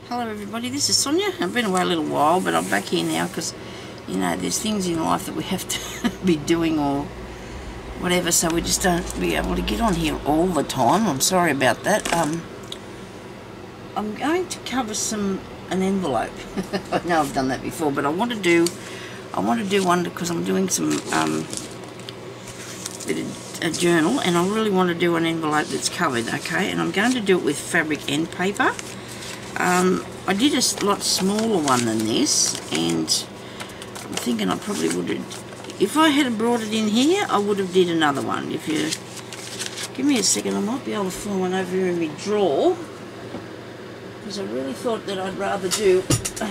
Hello everybody, this is Sonya. I've been away a little while, but I'm back here now because, you know, there's things in life that we have to be doing or whatever, so we just don't be able to get on here all the time. I'm sorry about that. I'm going to cover an envelope. I know I've done that before, but I want to do one because I'm doing some a journal, and I really want to do an envelope that's covered, okay? And I'm going to do it with fabric end paper. I did a lot smaller one than this, and I'm thinking I probably would have, if I had brought it in here, I would have did another one. If you give me a second, I might be able to find one over here in my drawer, because I really thought that I'd rather do a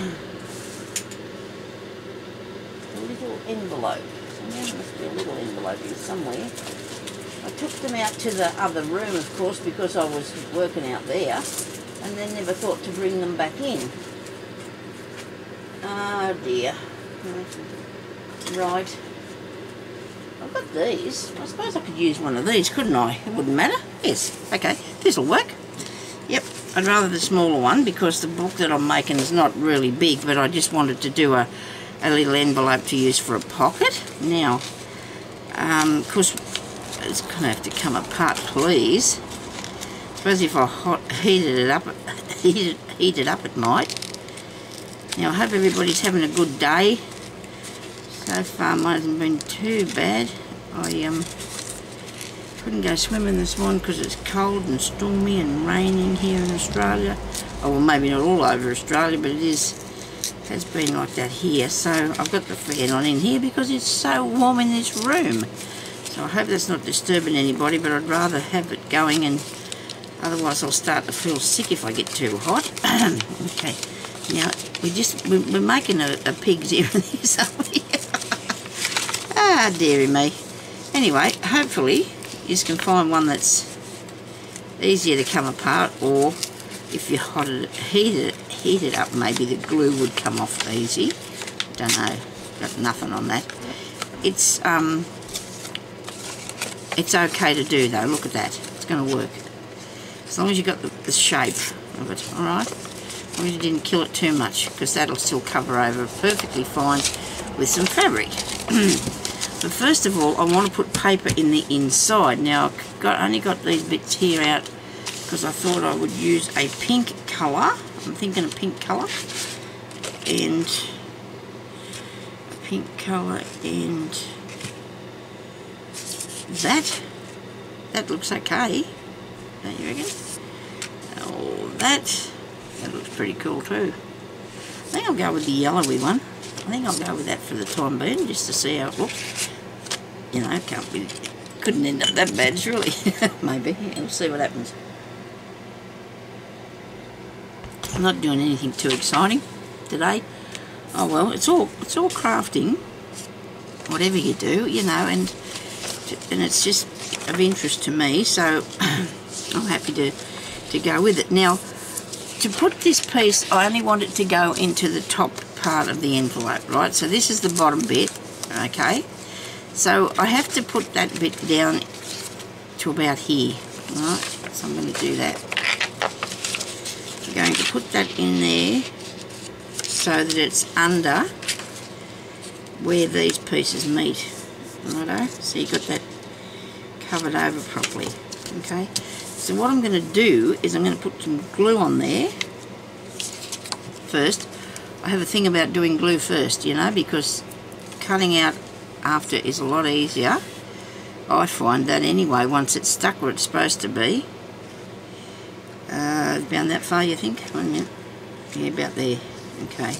little envelope. So there must be a little envelope here somewhere. I took them out to the other room, of course, because I was working out there, and then never thought to bring them back in. Oh dear. Right. I've got these. I suppose I could use one of these, couldn't I? It wouldn't matter. Yes. Okay. This'll work. Yep. I'd rather the smaller one because the book that I'm making is not really big, but I just wanted to do a little envelope to use for a pocket. Now, of course, it's going to have to come apart, please. I suppose if I heated it up at night. Now I hope everybody's having a good day. So far mine hasn't been too bad. I couldn't go swimming this morning because it's cold and stormy and raining here in Australia. Oh, well, maybe not all over Australia, but it has been like that here. So I've got the fan on in here because it's so warm in this room. So I hope that's not disturbing anybody, but I'd rather have it going, and otherwise I'll start to feel sick if I get too hot. Okay, now we're making a pig's ear in this, aren't we? Ah, dearie me. Anyway, hopefully you can find one that's easier to come apart, or if you heat it up, maybe the glue would come off easy. Don't know. Got nothing on that. It's okay to do though. Look at that. It's going to work. As long as you got the shape of it, alright? As long as you didn't kill it too much, because that'll still cover over perfectly fine with some fabric. But first of all, I want to put paper in the inside. Now, I've only got these bits here out because I thought I would use a pink colour. I'm thinking a pink colour. And a pink colour, and that looks okay. Don't you reckon? Oh, that looks pretty cool too. I think I'll go with the yellowy one. I think I'll go with that for the time being, just to see how it looks. You know, couldn't end up that bad, surely. Maybe. Yeah, we'll see what happens. I'm not doing anything too exciting today. Oh well, it's all crafting. Whatever you do, you know, and it's just of interest to me, so I'm happy to go with it. Now, to put this piece, I only want it to go into the top part of the envelope, right? So this is the bottom bit, okay? So I have to put that bit down to about here, right? So I'm going to do that. I'm going to put that in there so that it's under where these pieces meet, righto? So you've got that covered over properly, okay? So what I'm going to do is I'm going to put some glue on there first. I have a thing about doing glue first, you know, because cutting out after is a lot easier. I find that anyway, once it's stuck where it's supposed to be. Down that far, you think? 1 minute. Yeah, about there. Okay.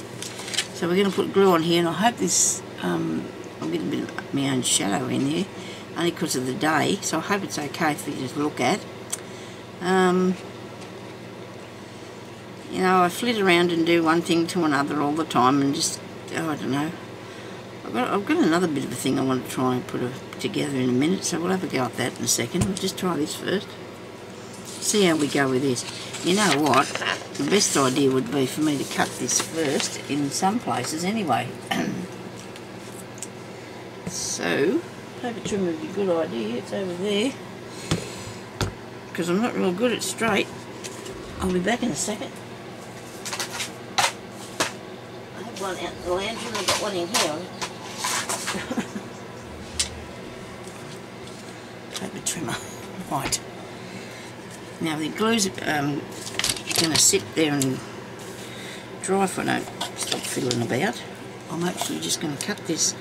So we're going to put glue on here, and I hope this, I'll get a bit of my own shadow in there, only because of the day, so I hope it's okay for you to look at. You know, I flit around and do one thing to another all the time, and just, oh, I don't know. I've got another bit of a thing I want to try and put together in a minute, so we'll have a go at that in a second. We'll just try this first. See how we go with this. You know what? The best idea would be for me to cut this first, in some places anyway. So, paper trim would be a good idea. It's over there. Because I'm not real good at straight. I'll be back in a second. one out in the lounge room. I've got one in here. Paper trimmer. Right. Now the glue's going to sit there and dry if I don't stop fiddling about. I'm actually just going to cut this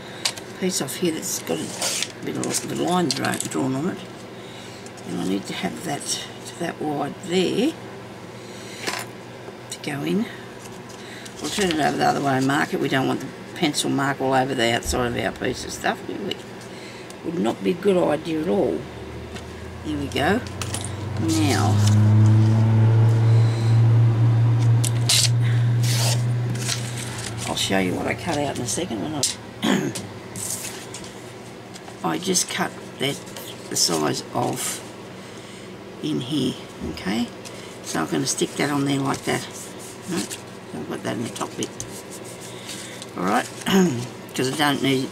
piece off here that's got a bit of the line drawn on it. And I need to have that wide there to go in. We'll turn it over the other way and mark it. We don't want the pencil mark all over the outside of our piece of stuff, do we? Would not be a good idea at all. There we go. Now, I'll show you what I cut out in a second. When I just cut the size of in here, okay? So I'm going to stick that on there like that. Right? I'll put that in the top bit. Alright, because I don't need,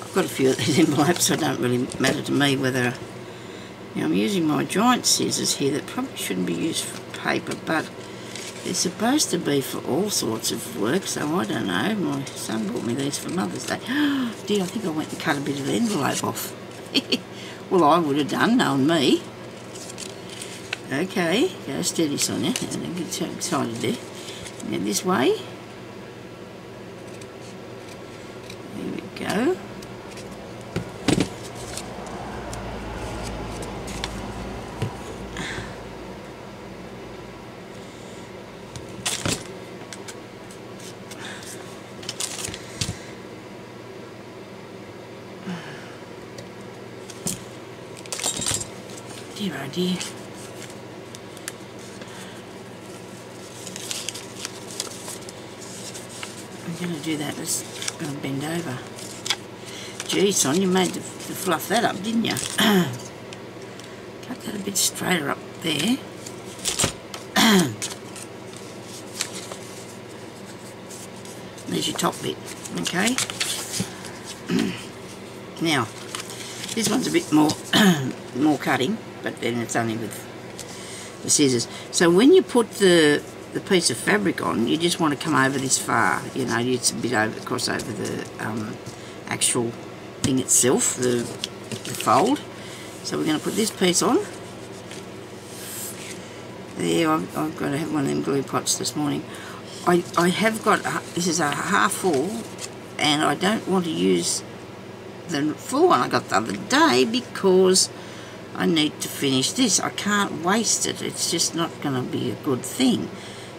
I've got a few of these envelopes, so it don't really matter to me whether, you know, I'm using my giant scissors here that probably shouldn't be used for paper, but they're supposed to be for all sorts of work, so I don't know. My son bought me these for Mother's Day. Oh dear, I think I went and cut a bit of the envelope off. Well, I would have done, knowing me. Okay, go steady, Sonia. Don't get so excited there. Now this way. There we go. Dear oh dear. I'm going to do that. It's going to bend over. Gee, Son, you made to fluff that up, didn't you? Cut that a bit straighter up there. There's your top bit, okay? Now, this one's a bit more more cutting, but then it's only with the scissors. So when you put the piece of fabric on, you just want to come over this far, you know, it's a bit across over the actual thing itself, the fold. So we're going to put this piece on. There, I've got to have one of them glue pots this morning. I have got, this is a half full, and I don't want to use the full one I got the other day because I need to finish this. I can't waste it. It's just not going to be a good thing.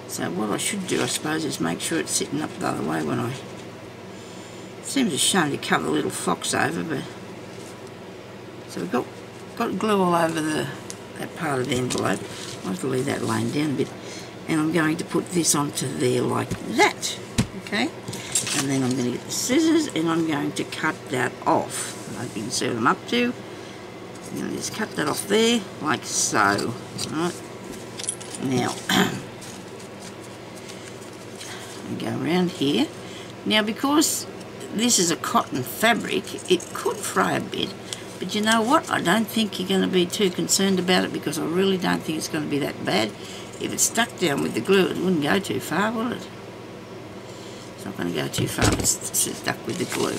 So what I should do, I suppose, is make sure it's sitting up the other way when I... It seems a shame to cover the little fox over, but... So we've got glue all over that part of the envelope. I'll have to leave that laying down a bit. And I'm going to put this onto there like that. Okay? And then I'm going to get the scissors and I'm going to cut that off. I hope you can see what I'm up to. I'm going to just cut that off there, like so. Alright? Now... and go around here. Now because this is a cotton fabric, it could fray a bit, but you know what, I don't think you're going to be too concerned about it because I really don't think it's going to be that bad. If it's stuck down with the glue, it wouldn't go too far, will it? It's not going to go too far if it's stuck with the glue.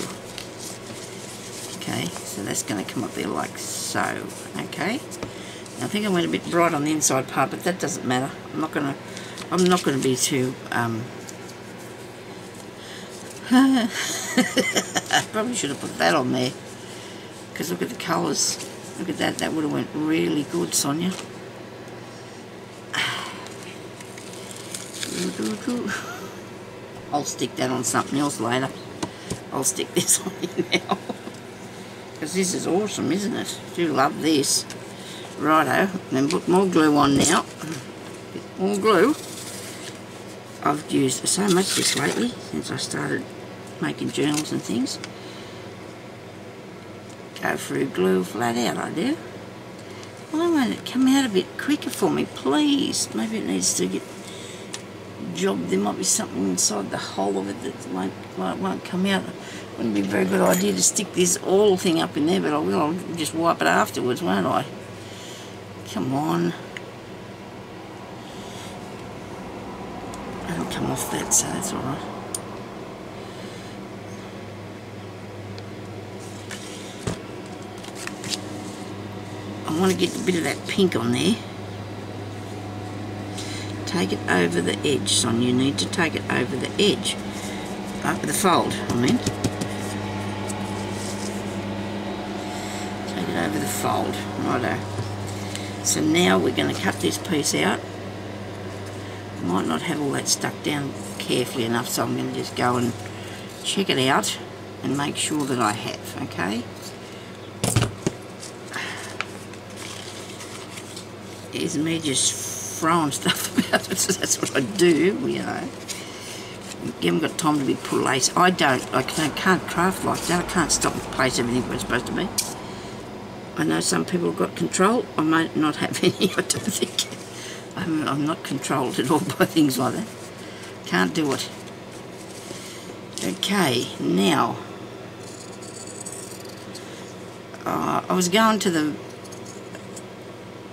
Okay, so that's going to come up there like so. Okay, now, I think I went a bit bright on the inside part, but that doesn't matter. I'm not going to be too I probably should have put that on there because look at the colours. Look at that. That would have went really good, Sonia. I'll stick that on something else later. I'll stick this on here now because this is awesome, isn't it? I do love this. Righto, then put more glue on now. Bit more glue. I've used so much this lately since I started making journals and things. Go through glue flat out, I do. Why won't it come out a bit quicker for me, please? Maybe it needs to get jobbed. There might be something inside the hole of it that won't come out. It wouldn't be a very good idea to stick this all thing up in there, but I will. I'll just wipe it afterwards, won't I? Come on. It'll come off that, so that's alright. I want to get a bit of that pink on there. Take it over the edge, son. You need to take it over the edge. The fold, I mean. Take it over the fold. Righto. So now we're going to cut this piece out. Might not have all that stuck down carefully enough, so I'm going to just go and check it out and make sure that I have, okay? Here's me just throwing stuff about it, so that's what I do, you know. You haven't got time to be put lace. I can't craft like that. I can't stop and place everything where it's supposed to be. I know some people have got control. I might not have any, I don't think. I'm not controlled at all by things like that. Can't do it. Okay, now. I was going to the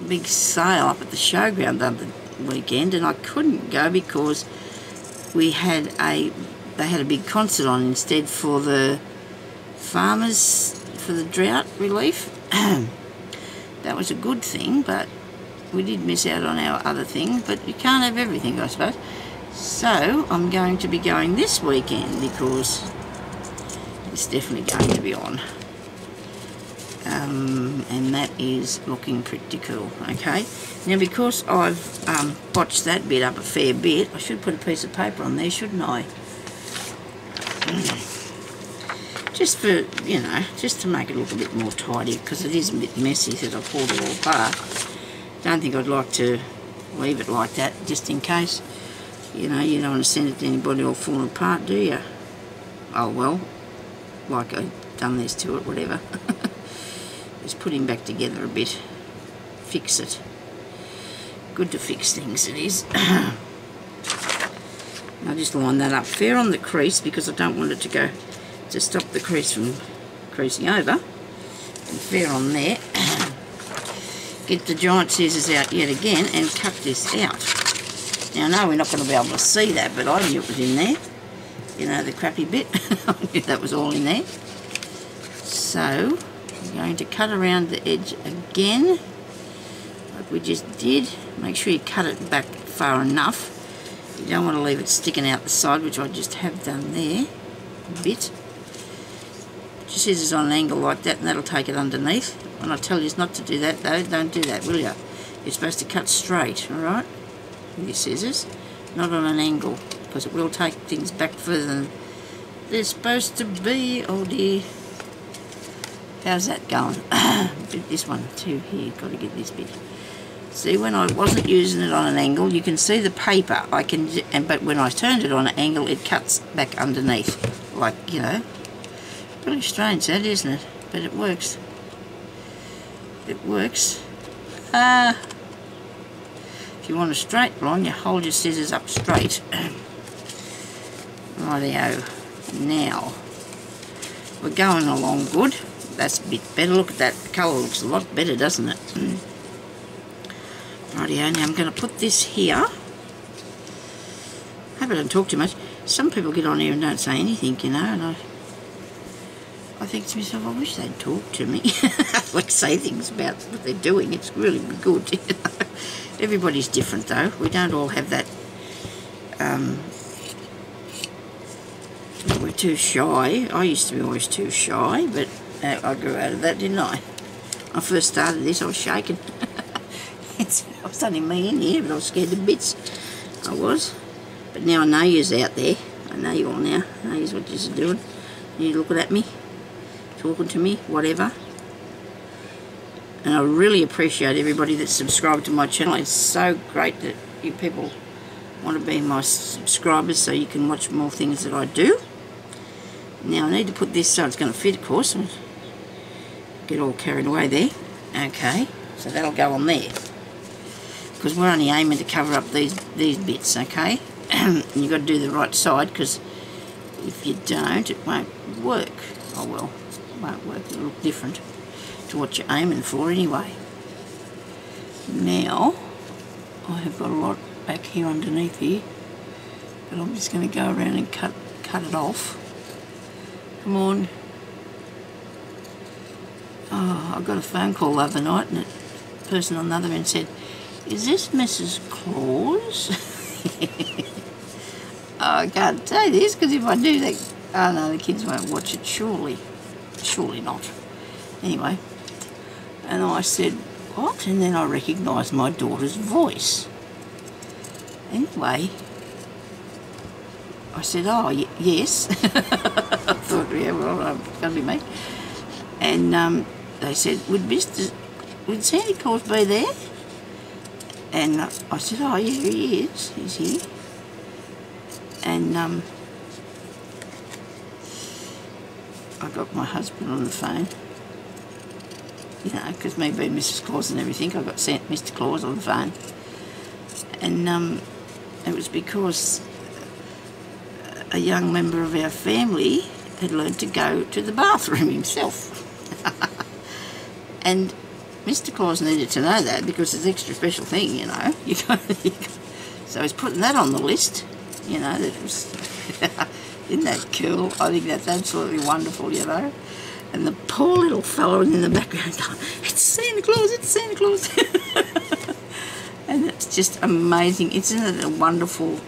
big sale up at the showground the other weekend, and I couldn't go because they had a big concert on instead for the farmers, for the drought relief. That was a good thing, but we did miss out on our other thing. But you can't have everything, I suppose. So I'm going to be going this weekend because it's definitely going to be on. And that is looking pretty cool. Okay, now because I've botched that bit up a fair bit, I should put a piece of paper on there, shouldn't I? Just for, you know, just to make it look a bit more tidy, because it is a bit messy since I pulled it all apart. Don't think I'd like to leave it like that, just in case. You know, you don't want to send it to anybody all falling apart, do you? Oh well, like I've done this to it, whatever. Just put him back together a bit. Fix it. Good to fix things, it is. I'll just line that up fair on the crease because I don't want it to go, to stop the crease from creasing over. And fair on there. Get the giant scissors out yet again and cut this out. Now I know we're not going to be able to see that, but I knew it was in there. You know, the crappy bit. I knew that was all in there. So I'm going to cut around the edge again, like we just did. Make sure you cut it back far enough. You don't want to leave it sticking out the side, which I just have done there a bit. Put your scissors on an angle like that and that'll take it underneath. When I tell you not to do that though, don't do that, will you? You're supposed to cut straight, alright, with your scissors, not on an angle, because it will take things back further than they're supposed to be. Oh dear. How's that going? This one too here, got to get this bit. See, when I wasn't using it on an angle, you can see the paper. But when I turned it on an angle, it cuts back underneath, like, you know. Really strange that, isn't it? But it works. It works. If you want a straight line, you hold your scissors up straight. Rightio. Now, we're going along good. That's a bit better. Look at that. The colour looks a lot better, doesn't it? Rightio. Now I'm going to put this here. I hope I don't talk too much. Some people get on here and don't say anything, you know, and I think to myself, I wish they'd talk to me. Like say things about what they're doing. It's really good. You know? Everybody's different though. We don't all have that. We're too shy. I used to be always too shy, but I grew out of that, didn't I? When I first started this, I was shaking. It was only me in here, but I was scared to bits. I was. But now I know you's out there. I know you all now. I know you's what you're doing. You're looking at me, talking to me, whatever. And I really appreciate everybody that's subscribed to my channel. It's so great that you people want to be my subscribers so you can watch more things that I do. Now I need to put this so it's going to fit, of course. Get all carried away there. Okay, so that'll go on there. Because we're only aiming to cover up these bits, okay? And you've got to do the right side, because if you don't, it won't work. Oh well, it won't work. It'll look different to what you're aiming for anyway. Now, I have got a lot back here underneath here, but I'm just going to go around and cut it off. Come on. Oh, I got a phone call the other night and it person on the other end said, "Is this Mrs. Claus?" I can't say this because if I do, oh no, the kids won't watch it, surely. Surely not. Anyway, and I said, "What?" And then I recognised my daughter's voice. Anyway, I said, "Oh, yes." I thought, yeah, well, it's going to be me. And they said, would Santa Claus be there? And I said, "Oh, yeah, he is. He's here." And I got my husband on the phone, you know, because me being Mrs. Claus and everything, I got sent Mr. Claus on the phone. And it was because a young member of our family had learned to go to the bathroom himself. And Mr. Claus needed to know that because it's an extra special thing, you know. So he's putting that on the list, you know. That was isn't that cool? I think that's absolutely wonderful, you know. And the poor little fellow in the background going, "It's Santa Claus, it's Santa Claus." And it's just amazing. Isn't it a wonderful,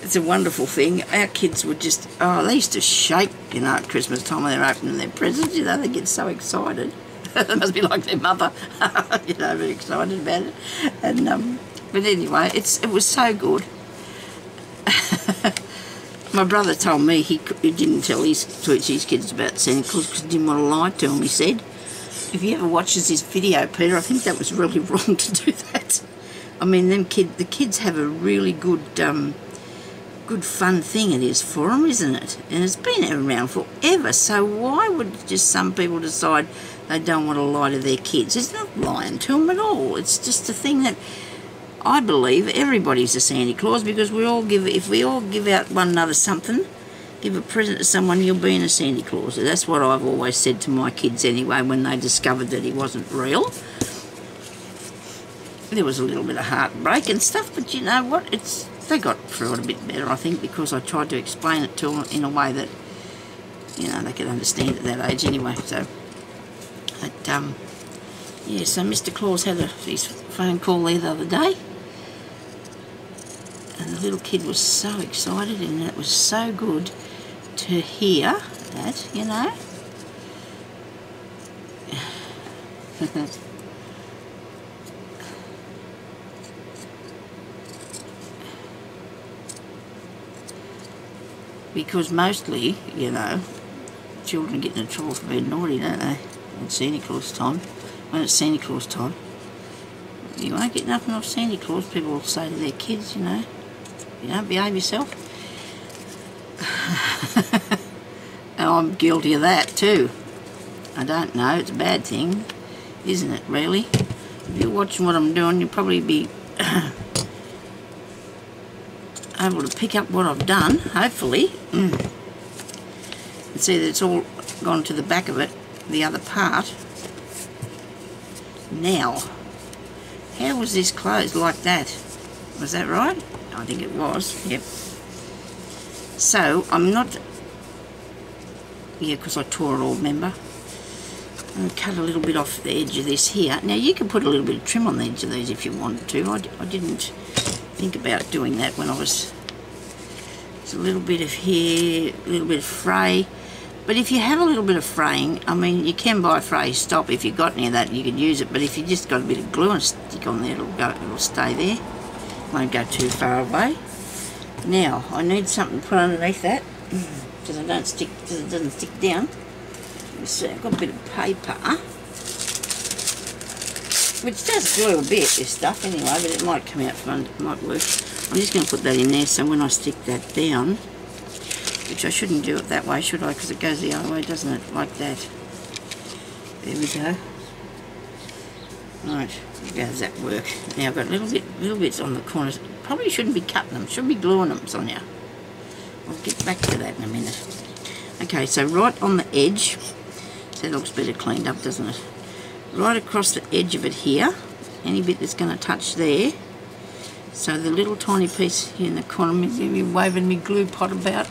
it's a wonderful thing. Our kids would just, they used to shake, you know, at Christmas time when they're opening their presents, you know, they get so excited. It must be like their mother, you know, very excited about it. And, but anyway, it was so good. My brother told me he didn't teach his kids about Santa Claus because he didn't want to lie to them. He said, "If he ever watches this video, Peter, I think that was really wrong to do that." I mean, the kids have a really good fun thing it is for them, isn't it? And it's been around forever, so why would just some people decide they don't want to lie to their kids? It's not lying to them at all. It's just a thing that I believe everybody's a Santa Claus because if we all give out one another something, give a present to someone, you'll be in a Santa Claus. That's what I've always said to my kids anyway when they discovered that he wasn't real. There was a little bit of heartbreak and stuff, but you know what? They got through it a bit better, I think, because I tried to explain it to them in a way that, you know, they could understand at that age anyway. So, but, yeah, so Mr. Claus had his phone call there the other day. And the little kid was so excited, and it was so good to hear that, you know. Because mostly, you know, children get in trouble for being naughty, don't they? At Santa Claus time. When it's Santa Claus time, you won't get nothing off Santa Claus, people will say to their kids, you know. You don't behave yourself. And I'm guilty of that too. I don't know, it's a bad thing, isn't it, really? If you're watching what I'm doing, you'll probably be able to pick up what I've done, hopefully. And see that it's all gone to the back of it, the other part. Now, how was this closed like that? Was that right? I think it was, yep. So, I'm not... Yeah, because I tore it all, remember? I'm going to cut a little bit off the edge of this here. Now, you can put a little bit of trim on the edge of these if you wanted to. I didn't think about doing that when I was... There's a little bit of hair, a little bit of fray. But if you have a little bit of fraying, I mean, you can buy a fray stop. If you've got any of that, you can use it. But if you just got a bit of glue and stick on there, it'll stay there. Won't go too far away. Now, I need something to put underneath that because it doesn't stick down. So I've got a bit of paper, which does glue a bit, this stuff anyway, but it might come out from under, it might work. I'm just going to put that in there so when I stick that down, which I shouldn't do it that way, should I? Because it goes the other way, doesn't it? Like that. There we go. Right, how does that work? Now I've got little bits on the corners. Probably shouldn't be cutting them, should be gluing them, Sonia. I'll get back to that in a minute. Okay, so right on the edge, so it looks better cleaned up, doesn't it? Right across the edge of it here, any bit that's going to touch there. So the little tiny piece here in the corner, you're waving me glue pot about.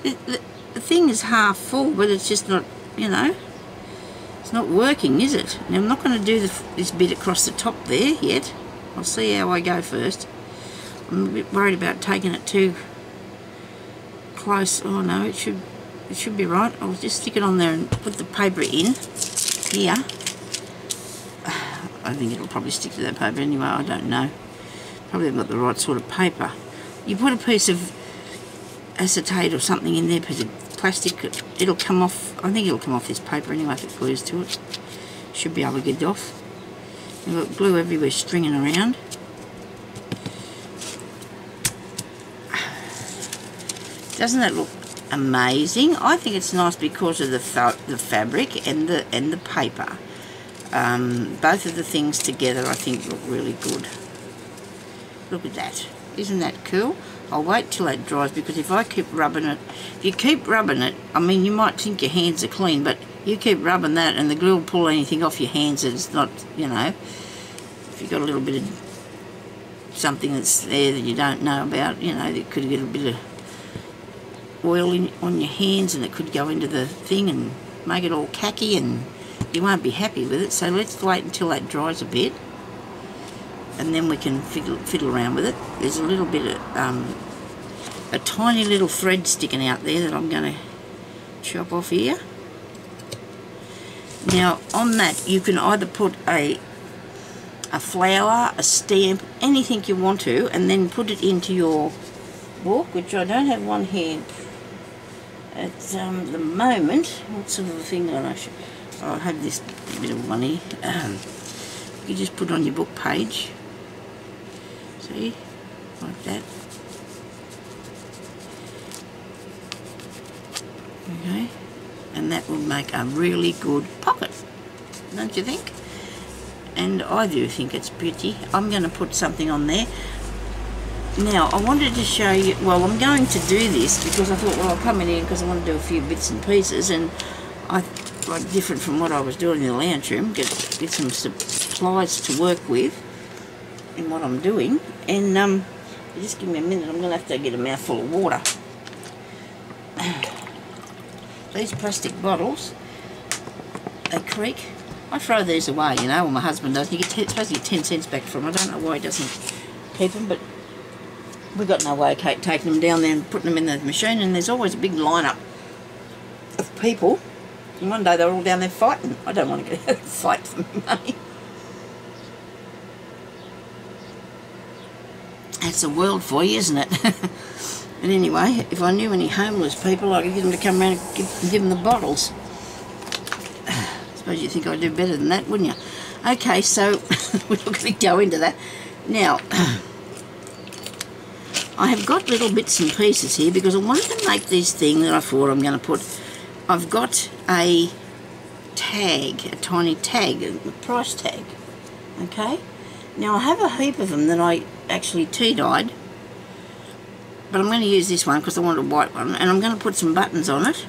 The thing is half full, but it's just not, you know, it's It's not working, is it? Now I'm not going to do this bit across the top there yet. I'll see how I go first. I'm a bit worried about taking it too close. Oh no, it should be right. I'll just stick it on there and put the paper in here. I think it'll probably stick to that paper anyway, I don't know. Probably haven't got the right sort of paper. You put a piece of acetate or something in there, piece of plastic, it'll come off. I think it'll come off this paper anyway if it glues to it. Should be able to get it off. You've got glue everywhere stringing around. Doesn't that look amazing? I think it's nice because of the fabric and the paper. Both of the things together I think look really good. Look at that. Isn't that cool? I'll wait till that dries, because if I keep rubbing it, if you keep rubbing it, I mean, you might think your hands are clean, but you keep rubbing that and the glue will pull anything off your hands that's not, you know, if you've got a little bit of something that's there that you don't know about, you know, that could get a bit of oil on your hands and it could go into the thing and make it all khaki and you won't be happy with it. So let's wait until that dries a bit and then we can fiddle around with it. There's a little bit of a tiny little thread sticking out there that I'm going to chop off here. Now on that you can either put a flower, a stamp, anything you want to, and then put it into your book, which I don't have one here at the moment. What sort of a thing that I should... I have this bit of one here. You just put it on your book page. See? Like that. Okay. And that will make a really good pocket. Don't you think? And I do think it's pretty. I'm going to put something on there. Now, I wanted to show you... Well, I'm going to do this because I thought, well, I'll come in here because I want to do a few bits and pieces, and I... like different from what I was doing in the lounge room, get some supplies to work with in what I'm doing. And just give me a minute, I'm going to have to get a mouthful of water. These plastic bottles, they creak. I throw these away, you know, well, my husband does. You get supposed to get 10 cents back from them. I don't know why he doesn't keep them, but we've got no way of taking them down there and putting them in the machine, and there's always a big line-up of people. And one day they were all down there fighting. I don't want to get out and fight for money. That's the world for you, isn't it? But anyway, if I knew any homeless people, I could get them to come around and give them the bottles. I suppose you'd think I'd do better than that, wouldn't you? Okay, so we're not going to go into that. Now, I have got little bits and pieces here because I wanted to make this thing that I thought I'm going to put... I've got a tag, a tiny tag, a price tag, okay? Now I have a heap of them that I actually tea-dyed, but I'm going to use this one because I want a white one, and I'm going to put some buttons on it,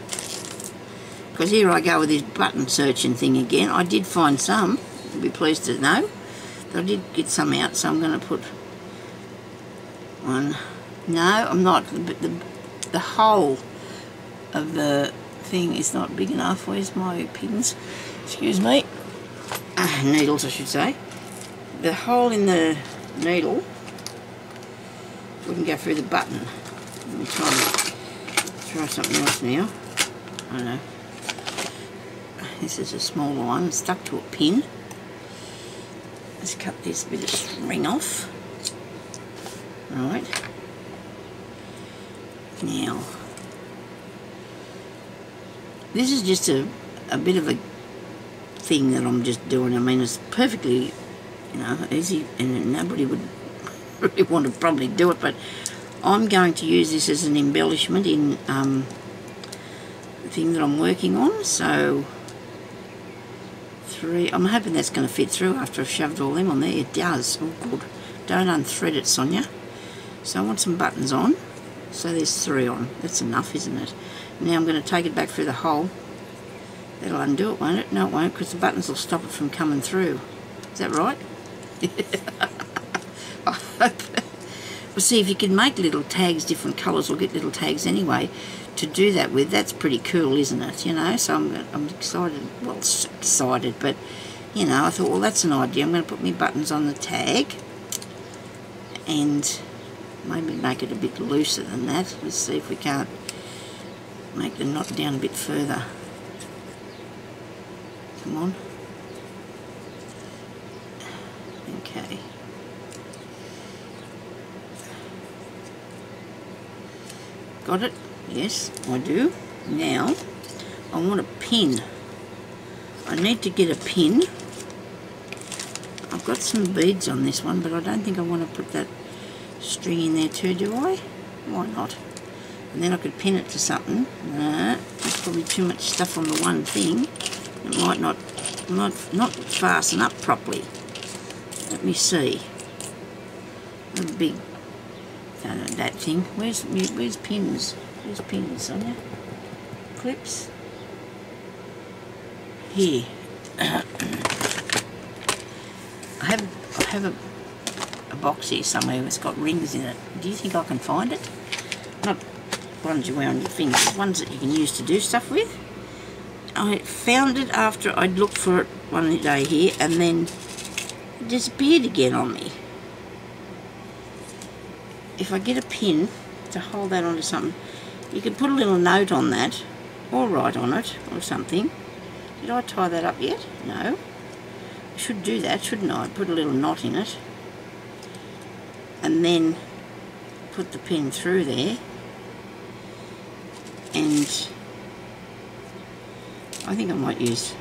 because here I go with this button searching thing again. I did find some, you'll be pleased to know, that I did get some out, so I'm going to put one. No, I'm not. The whole of the thing is not big enough. Where's my pins? Excuse me. Needles, I should say. The hole in the needle wouldn't go through the button. Let me try something else now. I don't know. This is a smaller one, it's stuck to a pin. Let's cut this bit of string off. Right. Now, this is just a bit of a thing that I'm just doing. I mean, it's perfectly, you know, easy, and nobody would really want to probably do it, but I'm going to use this as an embellishment in the thing that I'm working on. So, 3, I'm hoping that's going to fit through after I've shoved all them on there. It does. Oh, good. Don't unthread it, Sonia. So I want some buttons on. So there's 3 on. That's enough, isn't it? Now I'm going to take it back through the hole. That'll undo it, won't it? No, it won't, because the buttons will stop it from coming through. Is that right? see if you can make little tags, different colours, or get little tags anyway to do that with. That's pretty cool, isn't it? You know, so I'm excited. Well, excited, but you know, I thought, well, that's an idea. I'm going to put my buttons on the tag and maybe make it a bit looser than that. Let's see if we can't make the knot down a bit further. Come on. Okay. Got it? Yes, I do. Now, I want a pin. I need to get a pin. I've got some beads on this one, but I don't think I want to put that string in there too, do I? Why not? And then I could pin it to something. No, there's probably too much stuff on the one thing. It might not fasten up properly. Let me see. A big, that thing. Where's pins? Where's pins, Sonia? Clips. Here. I have a box here somewhere that's got rings in it. Do you think I can find it? Not ones you wear on your fingers, ones that you can use to do stuff with. I found it after I'd looked for it one day here, and then it disappeared again on me. If I get a pin to hold that onto something, you could put a little note on that, or write on it, or something. Did I tie that up yet? No. I should do that, shouldn't I? Put a little knot in it, and then put the pin through there, and I think I might use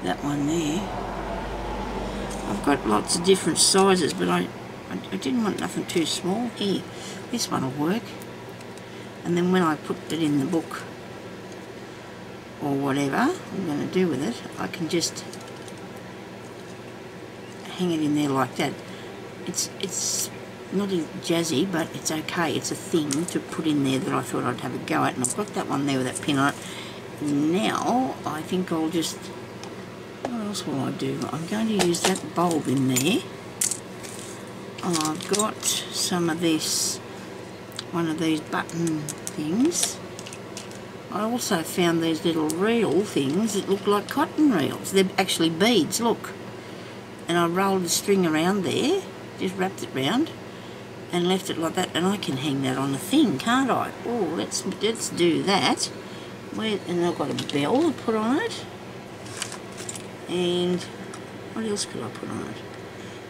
that one there. I've got lots of different sizes, but I didn't want nothing too small. Here, this one will work. And then when I put it in the book, or whatever I'm going to do with it, I can just hang it in there like that. It's not jazzy, but it's okay. It's a thing to put in there that I thought I'd have a go at, and I've got that one there with that pin on it. Now I think I'll just, what else will I do? I'm going to use that bulb in there. I've got some of this, one of these button things. I also found these little reel things that look like cotton reels. They're actually beads, look. And I rolled the string around there, just wrapped it round, and left it like that, and I can hang that on a thing, can't I? Oh, let's do that. And I've got a bell to put on it. And what else could I put on it?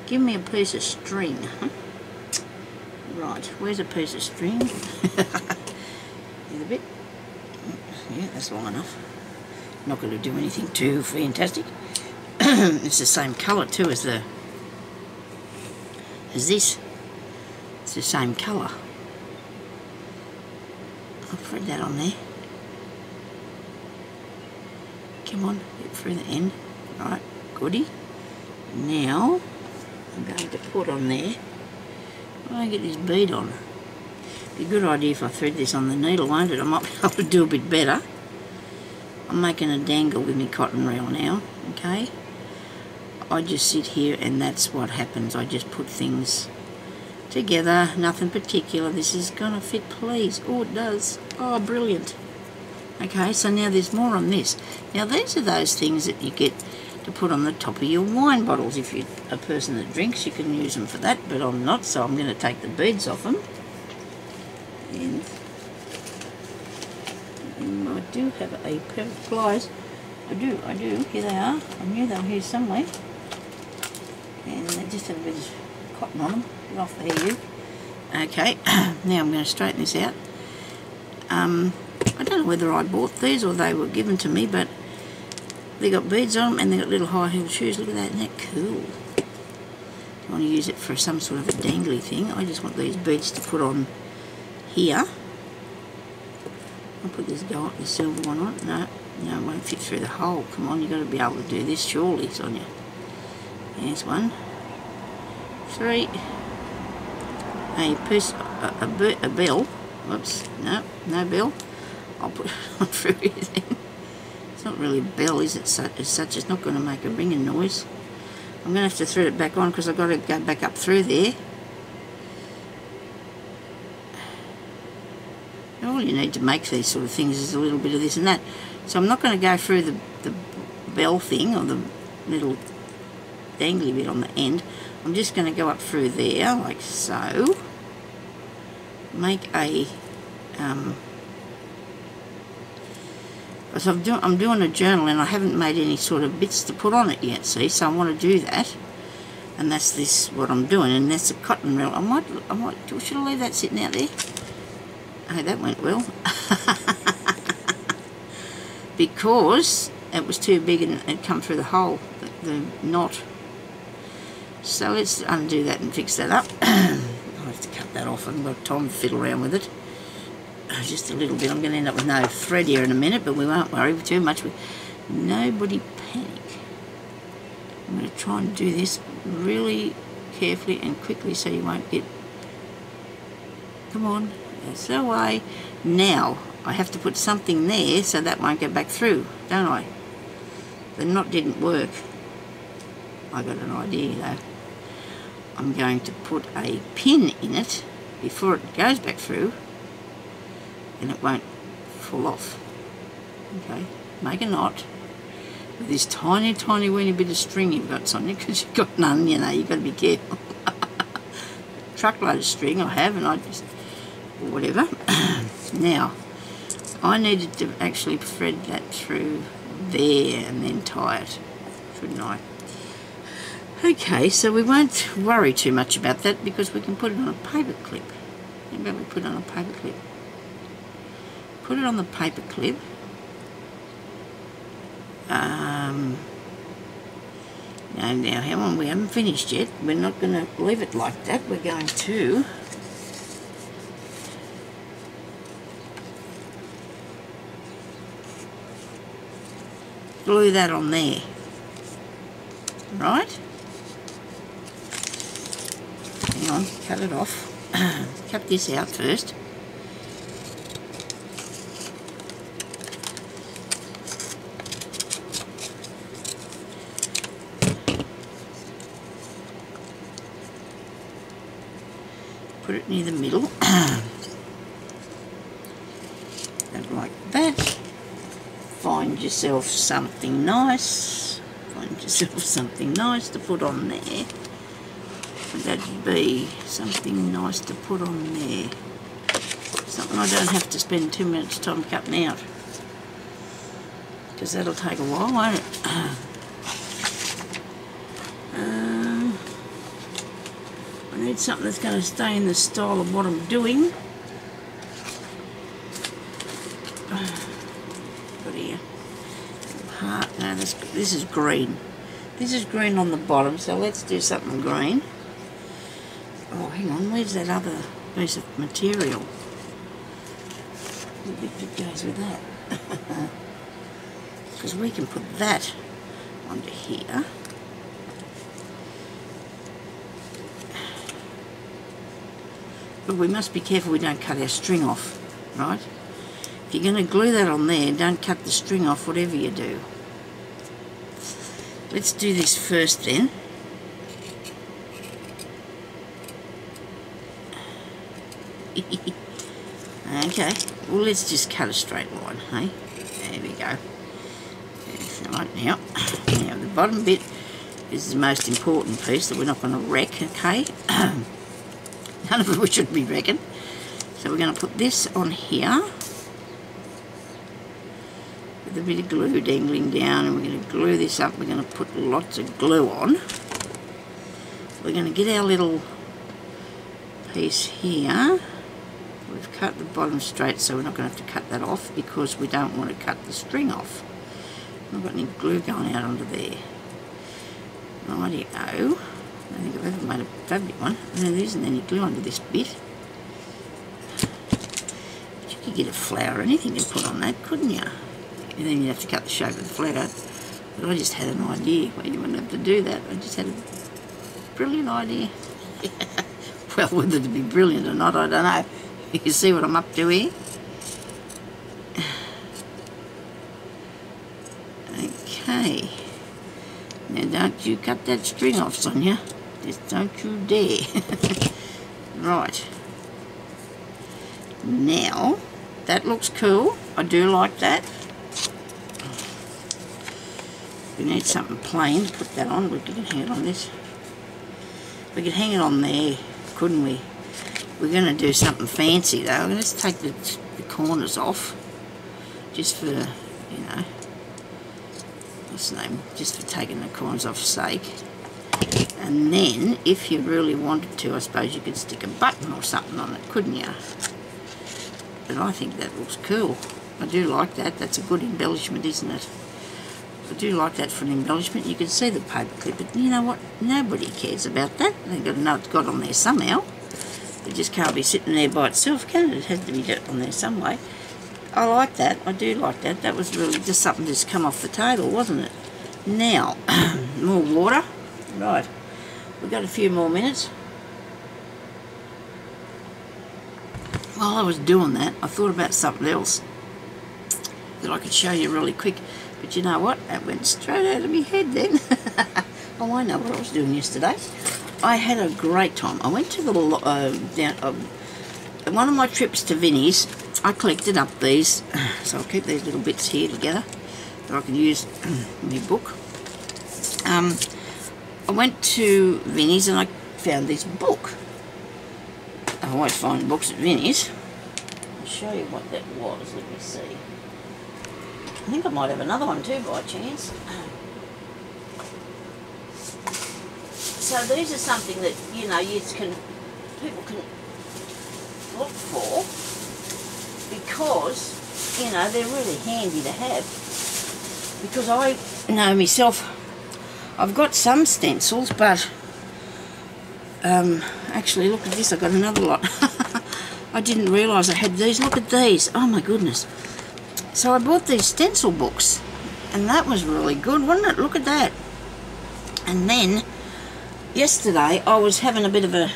Give me a piece of string. Right, where's a piece of string? Here's a bit. Yeah, that's long enough. Not going to do anything too fantastic. It's the same colour too as this. It's the same colour. I'll thread that on there. Come on, get through the end. Right, goody. Now I'm going to put on there. I get this bead on. Be a good idea if I thread this on the needle, won't it? I might be able to do a bit better. I'm making a dangle with my cotton reel now, okay? I just sit here and that's what happens. I just put things together, nothing particular. This is gonna fit, please. Oh, it does. Oh, brilliant. Okay, so now there's more on this. Now these are those things that you get to put on the top of your wine bottles. If you're a person that drinks, you can use them for that, but I'm not, so I'm going to take the beads off them. And I do have a pair of pliers. I do. Here they are. I knew they were here somewhere. And they just have a bit of cotton on them. Get off there, you. Okay, now I'm going to straighten this out. I don't know whether I bought these or they were given to me, but they got beads on them and they got little high-heeled shoes. Look at that, isn't that cool? You want to use it for some sort of a dangly thing. I just want these beads to put on here. I'll put this gold, the silver one on. No, it won't fit through the hole. Come on, you've got to be able to do this, surely, Sonia. There's one. 3. A piece, a bell. Whoops, no bell. I'll put it on through here then. It's not really a bell, is it? As such, it's not going to make a ringing noise. I'm going to have to thread it back on because I've got to go back up through there. All you need to make these sort of things is a little bit of this and that. So I'm not going to go through the bell thing or the little dangly bit on the end. I'm just going to go up through there like so. Make a because I'm doing a journal and I haven't made any sort of bits to put on it yet, see, so I want to do that, and that's this what I'm doing, and that's a cotton reel. Should I leave that sitting out there? Oh, that went well. Because it was too big and it come through the hole, the knot. So let's undo that and fix that up. I'll have to cut that off. I haven't got time to fiddle around with it. Just a little bit. I'm going to end up with no thread here in a minute, but we won't worry too much. Nobody panic. I'm going to try and do this really carefully and quickly so you won't get... Come on. That's the way. Now, I have to put something there so that won't go back through, don't I? The knot didn't work. I got an idea though. I'm going to put a pin in it before it goes back through, and it won't fall off. Okay, make a knot with this tiny, tiny, weeny bit of string you've got, Sonia, because you've got none, you know, you've got to be careful. Truckload of string I have, and I just, or whatever. Now, I needed to actually thread that through there and then tie it, shouldn't I? Okay, so we won't worry too much about that because we can put it on a paper clip. How about we put it on a paper clip? Put it on the paper clip. Now, hang on, we haven't finished yet. We're not going to leave it like that. We're going to glue that on there. Right? Hang on, cut it off. Cut this out first. Put it near the middle. And like that. Find yourself something nice. Find yourself something nice to put on there. That'd be something nice to put on there. Something I don't have to spend too much time cutting out. Because that'll take a while, won't it? I need something that's going to stay in the style of what I'm doing. Got here. Heart. No, this is green. This is green on the bottom, so let's do something green. Oh, hang on, where's that other piece of material? The bit that goes with that. Because we can put that onto here. But we must be careful we don't cut our string off, right? If you're going to glue that on there, don't cut the string off, whatever you do. Let's do this first then. Okay, well let's just cut a straight line, hey? There we go. Right, now the bottom bit is the most important piece that we're not going to wreck, okay? None of it we should be wrecking. So we're going to put this on here with a bit of glue dangling down, and we're going to glue this up. We're going to put lots of glue on. We're going to get our little piece here. We've cut the bottom straight, so we're not going to have to cut that off because we don't want to cut the string off. I've got any glue going out onto there. Rightio. I don't think I've ever made a fabric one. And there isn't any glue under this bit. But you could get a flower or anything to put on that, couldn't you? And then you'd have to cut the shape of the flower. But I just had an idea. Well, you wouldn't have to do that. I just had a brilliant idea. Well, whether to be brilliant or not, I don't know. You see what I'm up to here? Okay. Now Don't you cut that string off, Sonya. Just don't you dare. Right. Now, that looks cool. I do like that. We need something plain to put that on. We could hang it on this. We could hang it on there, couldn't we? We're going to do something fancy though. Let's take the corners off. Just for, you know, what's the name? Just for taking the corners off sake. And then, if you really wanted to, I suppose you could stick a button or something on it, couldn't you? But I think that looks cool. I do like that. That's a good embellishment, isn't it? I do like that for an embellishment. You can see the paper clip, but you know what? Nobody cares about that. They've got to know it's got on there somehow. It just can't be sitting there by itself, can it? It has to be on there some way. I like that. I do like that. That was really just something just come off the table, wasn't it? Now, more water. Right. We've got a few more minutes. While I was doing that, I thought about something else that I could show you really quick. But you know what? That went straight out of my head then. Oh, I know what I was doing yesterday. I had a great time. I went to the one of my trips to Vinnie's. I collected up these, so I'll keep these little bits here together that I can use in my book. I went to Vinnie's and I found this book. I always find books at Vinnie's. I'll show you what that was. Let me see. I think I might have another one too by chance. So these are something that, you know, people can look for because, you know, they're really handy to have. Because I know myself, I've got some stencils, but actually look at this, I've got another lot. I didn't realise I had these. Look at these. Oh my goodness. So I bought these stencil books and that was really good, wasn't it? Look at that. And then yesterday I was having a bit of a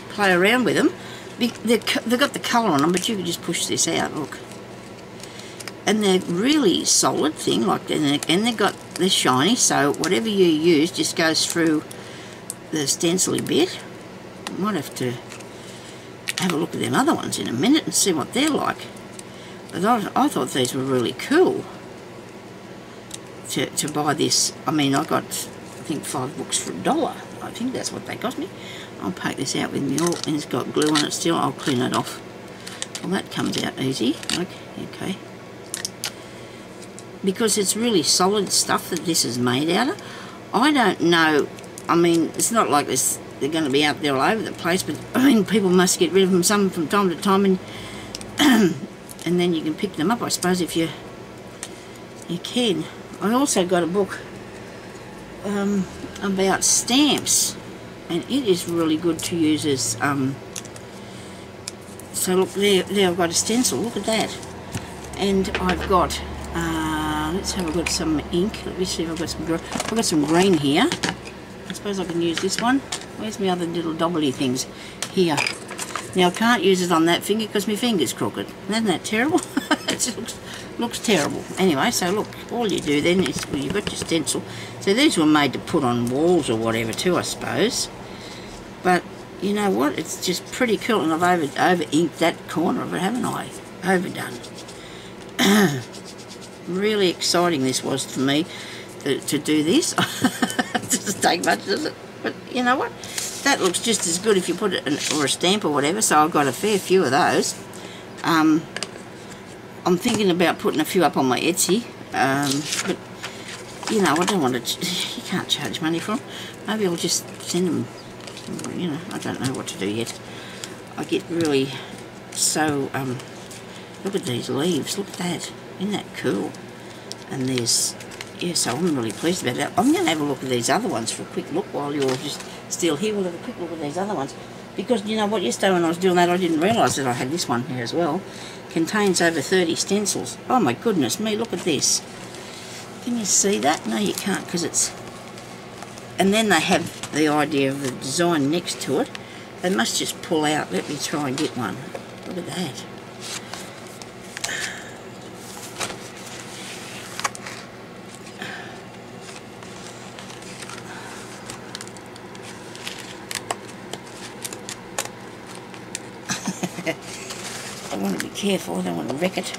play around with them. They've got the colour on them, but you can just push this out, look. And they're really solid thing, like, and they're shiny, so whatever you use just goes through the stencil-y bit. I might have to have a look at them other ones in a minute and see what they're like. But I thought these were really cool to buy this. I mean, I got, I think, 5 books for $1. I think that's what they cost me. I'll take this out with me all, and it's got glue on it still. I'll clean it off. Well, that comes out easy. Okay. Because it's really solid stuff that this is made out of. I don't know, I mean, it's not like this, they're going to be out there all over the place, but I mean, people must get rid of them some from time to time, and and then you can pick them up, I suppose, if you can. I also got a book about stamps, and it is really good to use as, so look, there I've got a stencil, look at that. And I've got, let's have a got some ink. Let me see if I've got some green here. I suppose I can use this one. Where's my other little doubly things? Here. Now I can't use it on that finger because my finger's crooked. Isn't that terrible? It looks terrible. Anyway, so look, all you do then is, well, you've got your stencil. So these were made to put on walls or whatever too, I suppose. But you know what? It's just pretty cool, and I've over-inked that corner of it, haven't I? Overdone. Really exciting this was for me to do this. It doesn't take much, does it? But you know what? That looks just as good if you put it in, or a stamp or whatever, so I've got a fair few of those. I'm thinking about putting a few up on my Etsy, but you know, I don't want to, you can't charge money for them. Maybe I'll just send them, you know, I don't know what to do yet. I get really so, look at these leaves, look at that, isn't that cool? And there's, yeah, so I'm really pleased about that. I'm going to have a look at these other ones for a quick look while you're just still here. We'll have a quick look at these other ones. Because, you know what, yesterday when I was doing that, I didn't realise that I had this one here as well. Contains over 30 stencils. Oh my goodness me, look at this. Can you see that? No, you can't, because it's... And then they have the idea of the design next to it. They must just pull out. Let me try and get one. Look at that. I want to be careful, I don't want to wreck it.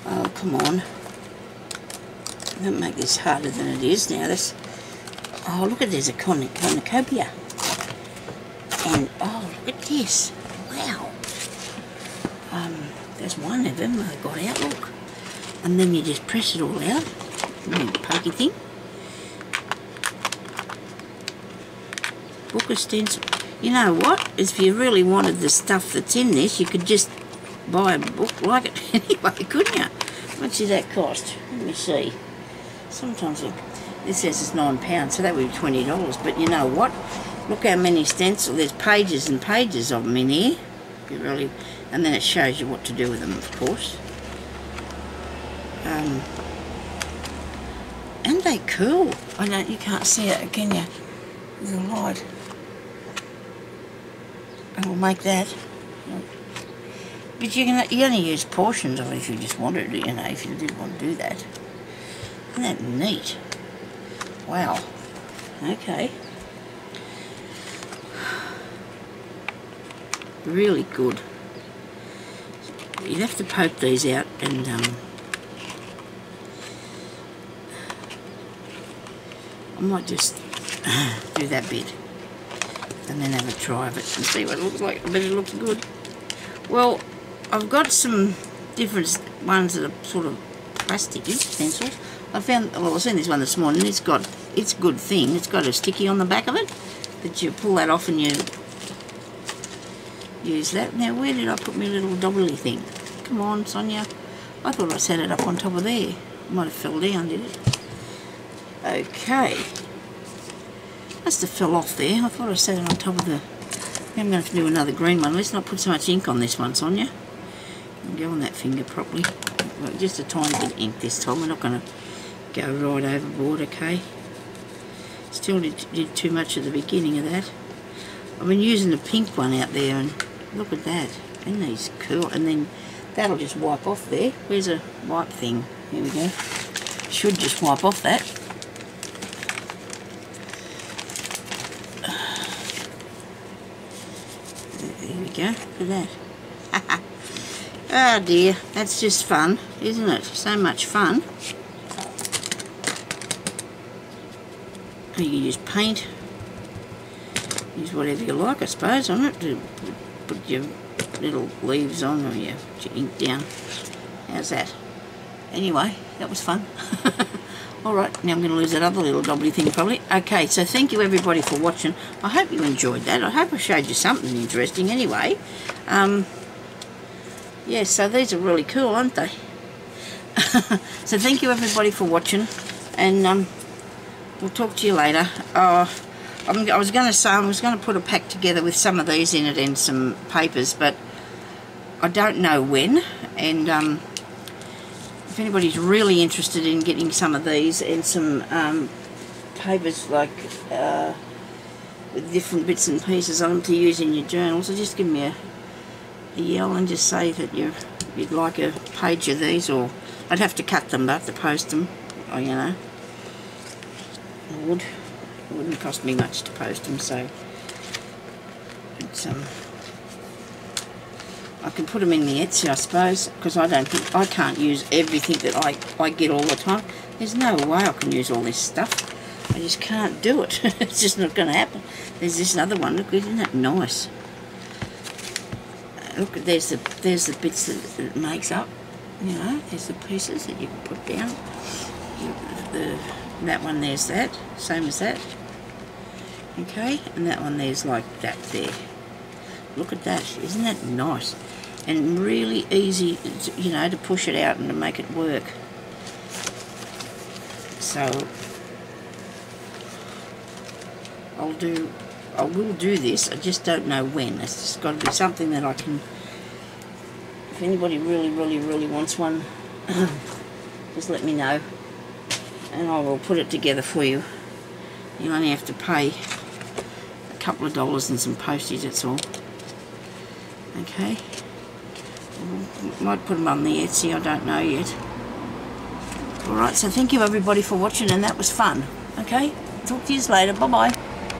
Oh, come on. Don't make this harder than it is now. Oh, look at, there's a cornucopia. And, oh, look at this. Wow. There's one of them I got out, look. And then you just press it all out. Little pokey thing. Book of stencil. You know what? If you really wanted the stuff that's in this, you could just buy a book like it anyway, couldn't you? How much did that cost? Let me see. Sometimes this says it's £9, so that would be $20. But you know what? Look how many stencils. There's pages and pages of them in here. You really, and then it shows you what to do with them, of course. And they cool. I know you can't see it, can you? With the light. I will make that. But you only use portions of it if you just wanted to, you know, if you did want to do that. Isn't that neat? Wow. Okay. Really good. You'd have to poke these out and I might just do that bit and then have a try of it and see what it looks like. I bet it looks good. Well, I've got some different ones that are sort of plasticky stencils. I found, well, I've seen this one this morning. It's a good thing. It's got a sticky on the back of it that you pull that off and you use that. Now, where did I put my little doubly thing? Come on, Sonya. I thought I set it up on top of there. It might have fell down, did it? Okay. Must have fell off there. I thought I set it on top of the... I'm going to have to do another green one. Let's not put so much ink on this one, Sonya. Go on that finger properly. Well, just a tiny bit of ink this time. We're not going to go right overboard, okay? Still did too much at the beginning of that. I've been using the pink one out there, and look at that. Isn't these cool? And then that'll just wipe off there. Where's a wipe thing? Here we go. Should just wipe off that. There we go. Look at that. Oh dear, that's just fun, isn't it? So much fun. You can use paint, use whatever you like, I suppose, on it to put your little leaves on or your ink down. How's that? Anyway, that was fun. Alright, now I'm going to lose that other little doubly thing probably. Okay, so thank you everybody for watching. I hope you enjoyed that. I hope I showed you something interesting anyway. Yeah, so these are really cool, aren't they? So thank you everybody for watching, and we'll talk to you later. I was going to say I was going to put a pack together with some of these in it and some papers, but I don't know when. And if anybody's really interested in getting some of these and some papers like with different bits and pieces on them to use in your journals, so just give me a yell and just say that you'd like a page of these, or I'd have to cut them but to post them, or you know, it wouldn't cost me much to post them, so it's I can put them in the Etsy, I suppose, because I can't use everything that I get all the time. There's no way I can use all this stuff. I just can't do it. It's just not going to happen. There's this other one. Look, isn't that nice? Look, there's the bits that it makes up, you know, there's the pieces that you can put down. That one there's that, same as that. Okay, and that one there's like that there. Look at that, isn't that nice? And really easy, you know, to push it out and to make it work. So, I will do this, I just don't know when. It's just got to be something that I can, if anybody really wants one, just let me know and I will put it together for you. You only have to pay a couple of dollars and some postage, that's all. Okay, might put them on the Etsy, I don't know yet. Alright, so thank you everybody for watching, and that was fun. Okay, talk to you later. Bye-bye.